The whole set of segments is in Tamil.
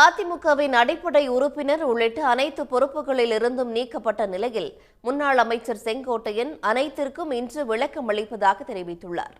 அதிமுகவின் அடிப்படை உறுப்பினர் உள்ளிட்ட அனைத்து பொறுப்புகளில் இருந்தும் நீக்கப்பட்ட நிலையில் முன்னாள் அமைச்சர் செங்கோட்டையன் அனைத்திற்கும் இன்று விளக்கம் அளிப்பதாக தெரிவித்துள்ளார்.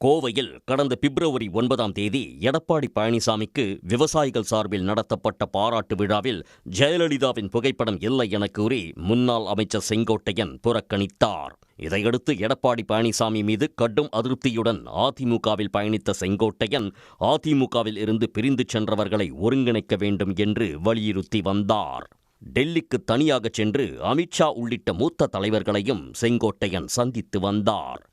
கோவையில் கடந்த பிப்ரவரி 9ஆம் தேதி எடப்பாடி பழனிசாமிக்கு விவசாயிகள் சார்பில் நடத்தப்பட்ட பாராட்டு விழாவில் ஜெயலலிதாவின் புகைப்படம் இல்லை என கூறி முன்னாள் அமைச்சர் செங்கோட்டையன் புறக்கணித்தார். இதையடுத்து எடப்பாடி பழனிசாமி மீது கடும் அதிருப்தியுடன் அதிமுகவில் பயணித்த செங்கோட்டையன் அதிமுகவில் இருந்து பிரிந்து சென்றவர்களை ஒருங்கிணைக்க வேண்டும் என்று வலியுறுத்தி வந்தார். டெல்லிக்கு தனியாக சென்று அமித்ஷா உள்ளிட்ட மூத்த தலைவர்களையும் செங்கோட்டையன் சந்தித்து வந்தார்.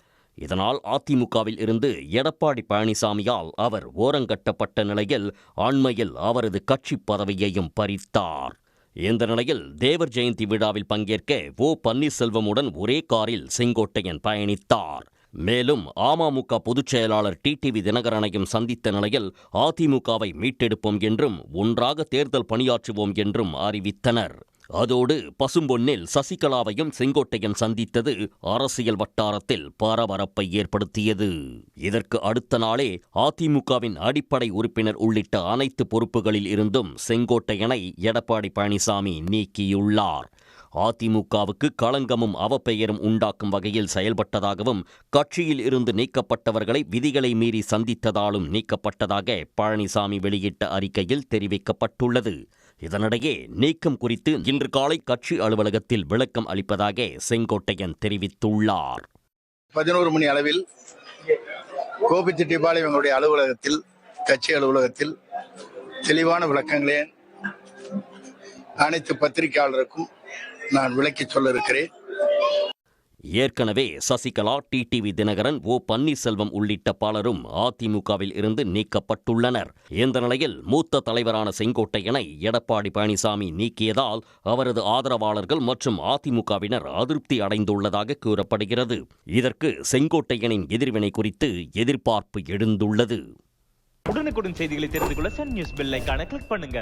இதனால் அதிமுகவில் இருந்து எடப்பாடி பழனிசாமியால் அவர் ஓரங்கட்டப்பட்ட நிலையில் அண்மையில் அவரது கட்சி பதவியையும் பறித்தார். இந்த நிலையில் தேவர் ஜெயந்தி விழாவில் பங்கேற்க ஓ பன்னீர்செல்வமுடன் ஒரே காரில் செங்கோட்டையன் பயணித்தார். மேலும் அமமுக பொதுச் செயலாளர் டிடிவி தினகரனையும் சந்தித்த நிலையில் அதிமுகவை மீட்டெடுப்போம் என்றும் ஒன்றாக தேர்தல் பணியாற்றுவோம் என்றும் அறிவித்தனர். அதோடு பசும்பொன்னில் சசிகலாவையும் செங்கோட்டையன் சந்தித்தது அரசியல் வட்டாரத்தில் பரபரப்பை ஏற்படுத்தியது. இதற்கு அடுத்த நாளே அதிமுகவின் அடிப்படை உறுப்பினர் உள்ளிட்ட அனைத்து பொறுப்புகளில் இருந்தும் செங்கோட்டையனை எடப்பாடி பழனிசாமி நீக்கியுள்ளார். அதிமுகவுக்கு களங்கமும் அவப்பெயரும் உண்டாக்கும் வகையில் செயல்பட்டதாகவும் கட்சியில் இருந்து நீக்கப்பட்டவர்களை விதிகளை மீறி சந்தித்ததாலும் நீக்கப்பட்டதாக பழனிசாமி வெளியிட்ட அறிக்கையில் தெரிவிக்கப்பட்டுள்ளது. இதனிடையே நீக்கம் குறித்து இன்று காலை கட்சி அலுவலகத்தில் விளக்கம் அளிப்பதாக செங்கோட்டையன் தெரிவித்துள்ளார். 11 மணி அளவில் கோபிச்செட்டிப்பாளையம் அலுவலகத்தில் கட்சி அலுவலகத்தில் தெளிவான விளக்கங்களே அனைத்து பத்திரிகையாளருக்கும் நான் விளக்கி சொல்ல இருக்கிறேன். ஏற்கனவே சசிகலா, டிடிவி தினகரன், ஓ பன்னீர்செல்வம் உள்ளிட்ட பலரும் அதிமுகவில் இருந்து நீக்கப்பட்டுள்ளனர். இந்த நிலையில் மூத்த தலைவரான செங்கோட்டையனை எடப்பாடி பழனிசாமி நீக்கியதால் அவரது ஆதரவாளர்கள் மற்றும் அதிமுகவினர் அதிருப்தி அடைந்துள்ளதாக கூறப்படுகிறது. இதற்கு செங்கோட்டையனின் எதிர்வினை குறித்து எதிர்பார்ப்பு எழுந்துள்ளது. உடனுக்குடன் செய்திகளை தெரிந்து கொள்ள சன் நியூஸ் பெல் ஐகானை கிளிக் பண்ணுங்க.